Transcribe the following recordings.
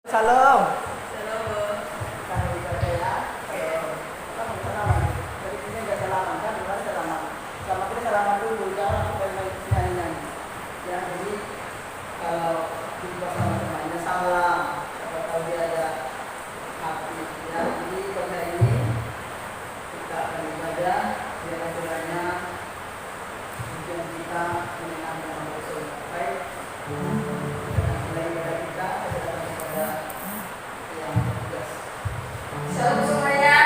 Shalom. Halo. Kalau dibaca ya, oke. Kita mau salaman. Dari sini nggak salaman kan, di luar salaman. Sama kita salaman dulu, jangan langsung main nyanyi-nyanyi. Ya, jadi kalau jumpa sama temannya salam, siapa tahu dia ada hati. Ya, jadi pada ini kita akan ibadah, biar aturannya tujuan kita menyenangkan dengan Rasul. Baik. Kita akan mulai ibadah kita kepada yang tugas. Shalom semuanya.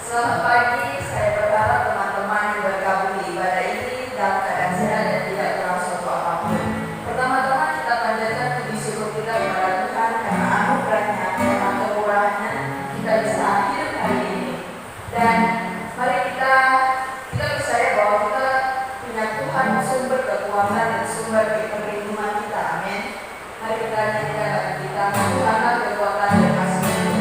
Selamat pagi. Saya berharap teman-teman yang bergabung di ibadah ini dalam keadaan sehat dan tidak kurang suatu apapun. Pertama-tama kita panjatkan puji syukur kita kepada Tuhan karena anugerahnya dan kemurahannya kita bisa hidup hari ini. Dan mari kita percaya bahwa kita punya Tuhan sumber kekuatan dan sumber perlindungan kita. Amin. Mari kita nyanyikan lagu kita, Tuhanlah kekuatan dan kasih.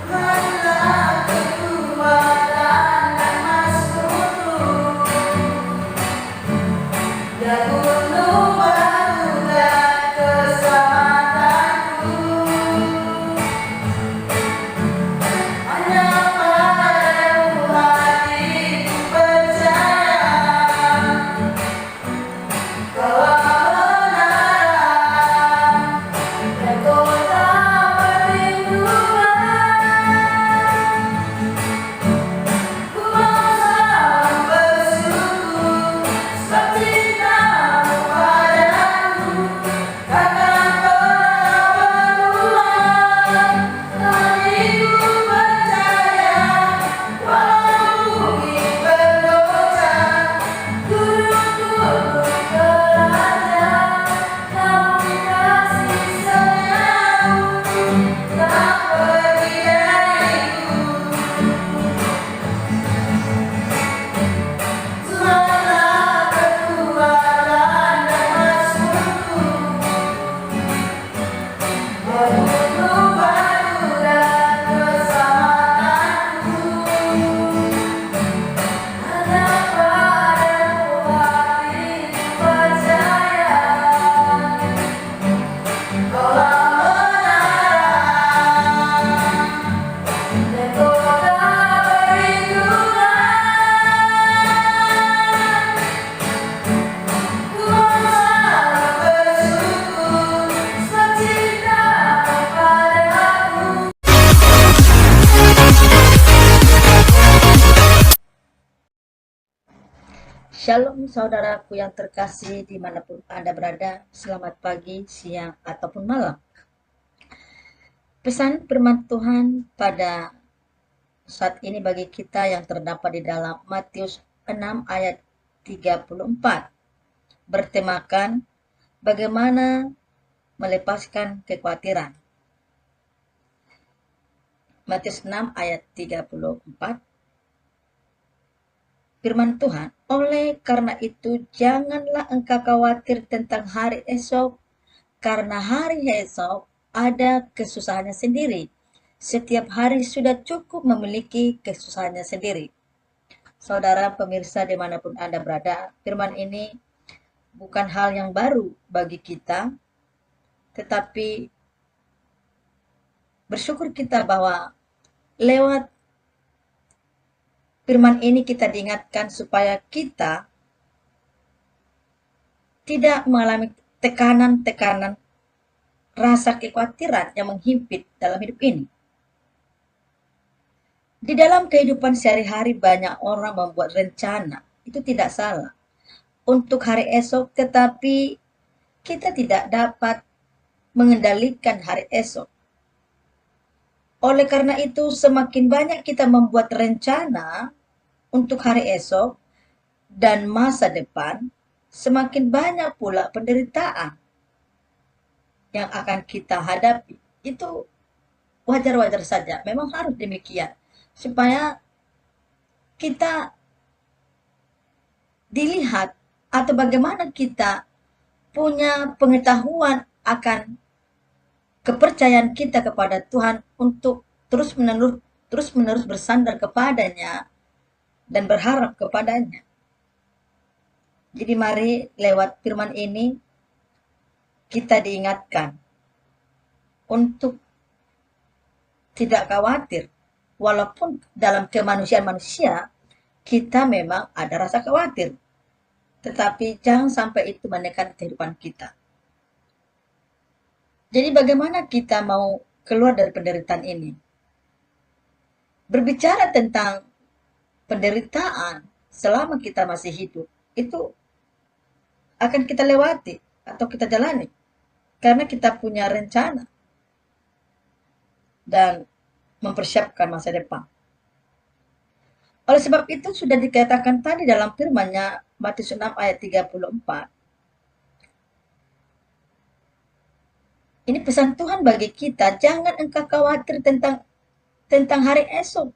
Tuhanlah kekuatan dan masmur-Mu, ya gunung batu dan keselamatanku. Hanya padamu hatiku percaya, Kau menara dan kota perlindungan. Ku mau selalu bersyukur sebab cinta-Mu padaku, karena Kau berulang. Hatiku percaya, walau bukit bergoncang, gunung-gunung beranjak, namun kasih sayang-Mu tak pergi dariku. Tuhanlah kekuatan dan masmur-Ku, ya gunung batu dan keselamatanku. Hanya padamu hatiku percaya, Kaulah menara dan kota perlindungan. Ku selalu bersyukur sebab cinta-Mu padaku. Shalom saudaraku yang terkasih dimanapun Anda berada, selamat pagi, siang, ataupun malam. Pesan firman Tuhan pada saat ini bagi kita yang terdapat di dalam Matius 6 ayat 34, bertemakan bagaimana melepaskan kekhawatiran. Matius 6 ayat 34, firman Tuhan, oleh karena itu janganlah engkau khawatir tentang hari esok, karena hari esok ada kesusahannya sendiri. Setiap hari sudah cukup memiliki kesusahannya sendiri. Saudara pemirsa dimanapun Anda berada, firman ini bukan hal yang baru bagi kita, tetapi bersyukur kita bahwa lewat firman ini kita diingatkan supaya kita tidak mengalami tekanan-tekanan rasa kekhawatiran yang menghimpit dalam hidup ini. Di dalam kehidupan sehari-hari banyak orang membuat rencana, itu tidak salah, untuk hari esok, tetapi kita tidak dapat mengendalikan hari esok. Oleh karena itu, semakin banyak kita membuat rencana untuk hari esok dan masa depan, semakin banyak pula penderitaan yang akan kita hadapi. Itu wajar-wajar saja, memang harus demikian, supaya kita dilihat atau bagaimana kita punya pengetahuan akan kepercayaan kita kepada Tuhan untuk terus-menerus bersandar kepadanya dan berharap kepadanya. Jadi mari lewat firman ini kita diingatkan untuk tidak khawatir. Walaupun dalam kemanusiaan manusia, kita memang ada rasa khawatir. Tetapi jangan sampai itu menekan kehidupan kita. Jadi bagaimana kita mau keluar dari penderitaan ini? Berbicara tentang penderitaan selama kita masih hidup, itu akan kita lewati atau kita jalani. Karena kita punya rencana dan mempersiapkan masa depan. Oleh sebab itu sudah dikatakan tadi dalam firman-Nya Matius 6 ayat 34. Ini pesan Tuhan bagi kita, jangan engkau khawatir tentang hari esok.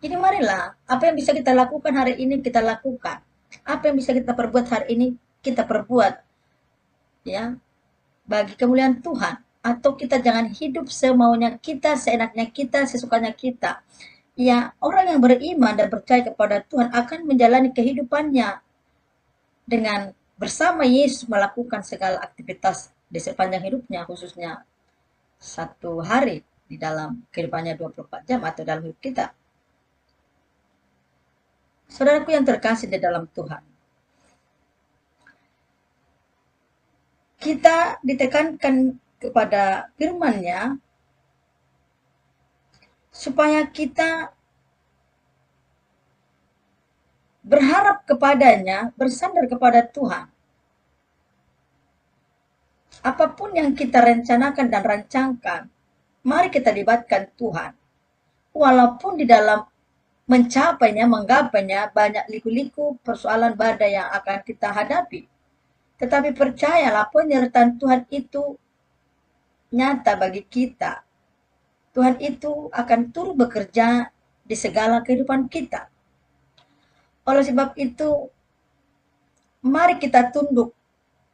Jadi marilah, apa yang bisa kita lakukan hari ini kita lakukan. Apa yang bisa kita perbuat hari ini kita perbuat. Ya, bagi kemuliaan Tuhan. Atau kita jangan hidup semaunya kita, seenaknya kita, sesukanya kita. Ya, orang yang beriman dan percaya kepada Tuhan akan menjalani kehidupannya dengan bersama Yesus melakukan segala aktivitas di sepanjang hidupnya, khususnya satu hari di dalam kehidupannya 24 jam atau dalam hidup kita. Saudaraku yang terkasih di dalam Tuhan, kita ditekankan kepada firman-Nya supaya kita berharap kepadanya, bersandar kepada Tuhan. Apapun yang kita rencanakan dan rancangkan, mari kita libatkan Tuhan. Walaupun di dalam mencapainya, menggapainya, banyak liku-liku persoalan badai yang akan kita hadapi. Tetapi percayalah penyertaan Tuhan itu nyata bagi kita. Tuhan itu akan turut bekerja di segala kehidupan kita. Oleh sebab itu, mari kita tunduk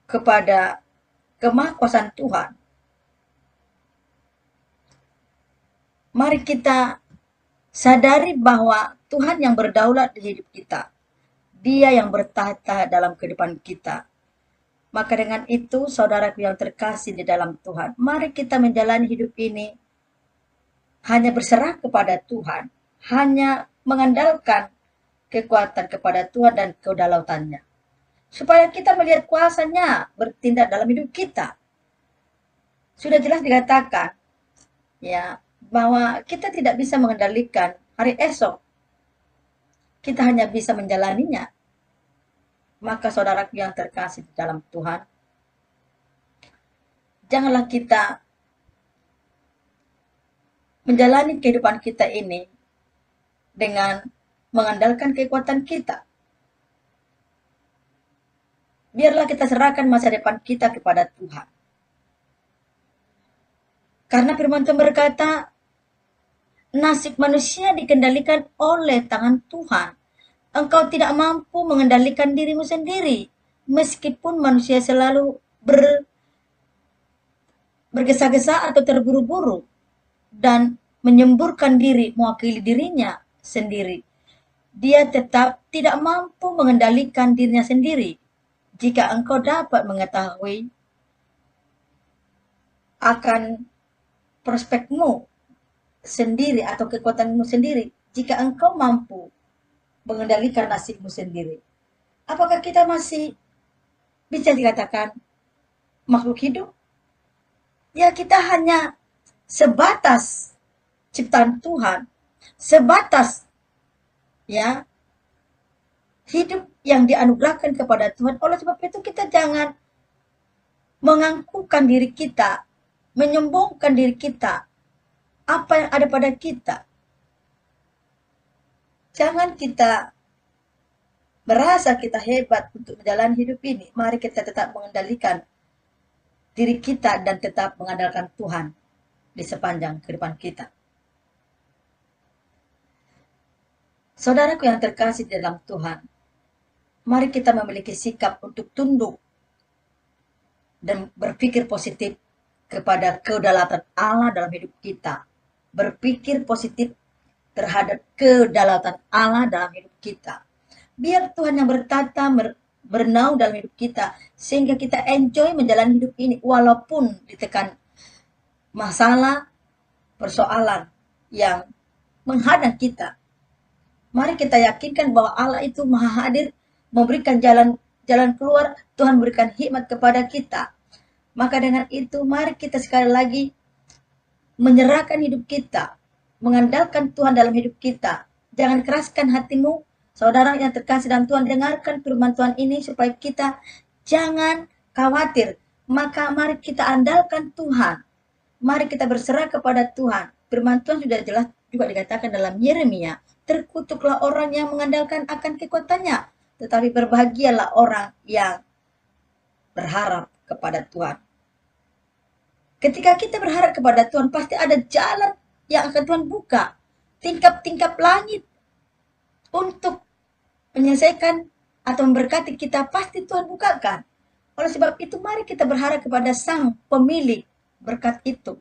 kepada kemahkuasaan Tuhan. Mari kita sadari bahwa Tuhan yang berdaulat di hidup kita. Dia yang bertahta dalam kehidupan kita. Maka dengan itu, saudaraku yang terkasih di dalam Tuhan, mari kita menjalani hidup ini hanya berserah kepada Tuhan, hanya mengandalkan kekuatan kepada Tuhan dan kedaulatannya. Supaya kita melihat kuasa-Nya bertindak dalam hidup kita. Sudah jelas dikatakan ya bahwa kita tidak bisa mengendalikan hari esok. Kita hanya bisa menjalaninya. Maka saudaraku yang terkasih di dalam Tuhan, janganlah kita menjalani kehidupan kita ini dengan mengandalkan kekuatan kita. Biarlah kita serahkan masa depan kita kepada Tuhan. Karena firman Tuhan berkata, nasib manusia dikendalikan oleh tangan Tuhan. Engkau tidak mampu mengendalikan dirimu sendiri. Meskipun manusia selalu bergesa-gesa atau terburu-buru dan menyemburkan diri mewakili dirinya sendiri, dia tetap tidak mampu mengendalikan dirinya sendiri. Jika engkau dapat mengetahui akan prospekmu sendiri atau kekuatanmu sendiri, jika engkau mampu mengendalikan nasibmu sendiri, apakah kita masih bisa dikatakan makhluk hidup? Ya, kita hanya sebatas ciptaan Tuhan, sebatas ya hidup yang dianugerahkan kepada Tuhan. Oleh sebab itu kita jangan menganggukkan diri kita, menyombongkan diri kita, apa yang ada pada kita. Jangan kita merasa kita hebat untuk menjalani hidup ini. Mari kita tetap mengendalikan diri kita dan tetap mengandalkan Tuhan di sepanjang kehidupan kita. Saudaraku yang terkasih di dalam Tuhan, mari kita memiliki sikap untuk tunduk dan berpikir positif kepada kedaulatan Allah dalam hidup kita. Berpikir positif terhadap kedaulatan Allah dalam hidup kita. Biar Tuhan yang bertata bernaung dalam hidup kita, sehingga kita enjoy menjalani hidup ini walaupun ditekan masalah, persoalan yang menghadang kita. Mari kita yakinkan bahwa Allah itu Maha Hadir, memberikan jalan jalan keluar, Tuhan memberikan hikmat kepada kita. Maka dengan itu mari kita sekali lagi menyerahkan hidup kita, mengandalkan Tuhan dalam hidup kita. Jangan keraskan hatimu, saudara yang terkasih dalam Tuhan, dengarkan firman Tuhan ini supaya kita jangan khawatir. Maka mari kita andalkan Tuhan. Mari kita berserah kepada Tuhan. Firman Tuhan sudah jelas juga dikatakan dalam Yeremia, terkutuklah orang yang mengandalkan akan kekuatannya, tetapi berbahagialah orang yang berharap kepada Tuhan. Ketika kita berharap kepada Tuhan, pasti ada jalan yang akan Tuhan buka. Tingkap-tingkap langit untuk menyelesaikan atau memberkati kita, pasti Tuhan bukakan. Oleh sebab itu, mari kita berharap kepada Sang Pemilik berkat itu.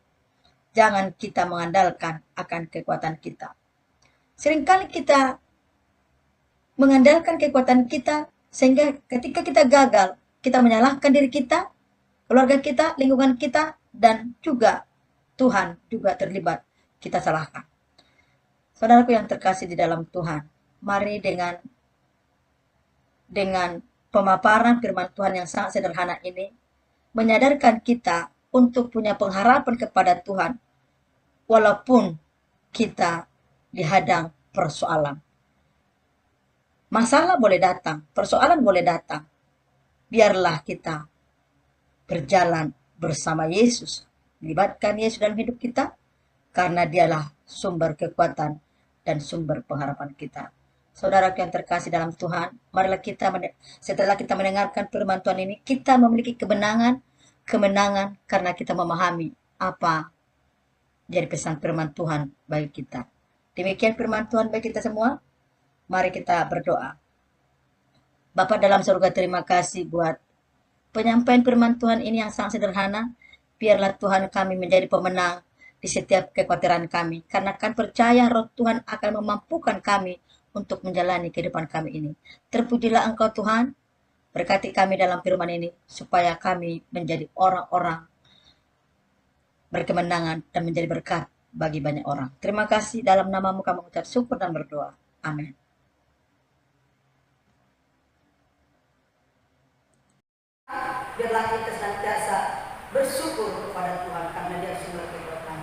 Jangan kita mengandalkan akan kekuatan kita. Seringkali kita mengandalkan kekuatan kita, sehingga ketika kita gagal, kita menyalahkan diri kita, keluarga kita, lingkungan kita, dan juga Tuhan juga terlibat, kita salahkan. Saudaraku yang terkasih di dalam Tuhan, mari dengan pemaparan firman Tuhan yang sangat sederhana ini, menyadarkan kita untuk punya pengharapan kepada Tuhan, walaupun kita dihadang persoalan. Masalah boleh datang, persoalan boleh datang. Biarlah kita berjalan bersama Yesus, melibatkan Yesus dalam hidup kita, karena dialah sumber kekuatan dan sumber pengharapan kita. Saudara yang terkasih dalam Tuhan, marilah kita setelah kita mendengarkan firman Tuhan ini, kita memiliki kemenangan karena kita memahami apa jadi pesan firman Tuhan bagi kita. Demikian firman Tuhan bagi kita semua. Mari kita berdoa. Bapa dalam surga, terima kasih buat penyampaian firman Tuhan ini yang sangat sederhana. Biarlah Tuhan kami menjadi pemenang di setiap kekhawatiran kami. Karena kan percaya roh Tuhan akan memampukan kami untuk menjalani kehidupan kami ini. Terpujilah Engkau Tuhan, berkati kami dalam firman ini, supaya kami menjadi orang-orang berkemenangan dan menjadi berkat bagi banyak orang. Terima kasih, dalam namamu kami mengucap syukur dan berdoa. Amin. Biarlah kita senantiasa bersyukur kepada Tuhan karena Dia sumber kekuatan.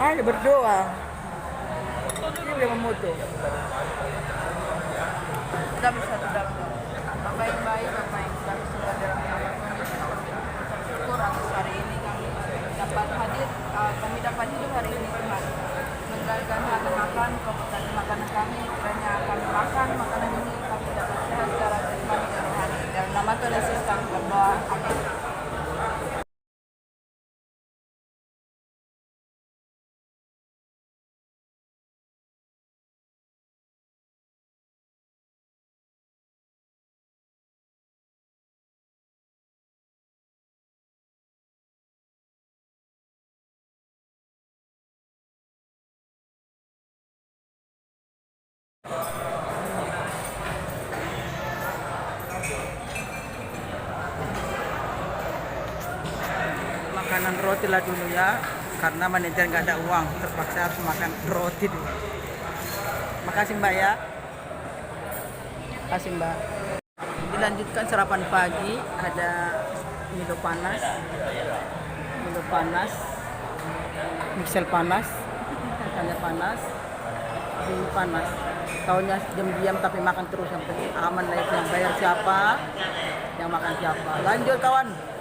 Ayo berdoa. Ini udah memutu. Kita bisa berdoa. Bapak yang baik, Bapak yang sudah bersuka dalam nama Tuhan Yesus, kami mengucap syukur atas hari ini kami dapat hadir, kami dapat hidup hari ini Tuhan. Sementara kami akan makan, kebutuhan makanan kami, kiranya kami makan makanan ini, kami dapat sehat secara jasmani dan rohani. Dalam nama Tuhan Yesus kami berdoa. Amin. Makanan roti lah dulu ya, karena manajer nggak ada uang, terpaksa harus makan roti dulu. Makasih Mbak ya. Makasih Mbak. Dilanjutkan sarapan pagi, ada Milo panas, mixel panas, ikannya panas, mie panas. Taunya diam-diam tapi makan terus, yang penting aman lah, yang bayar siapa, yang makan siapa. Lanjut kawan.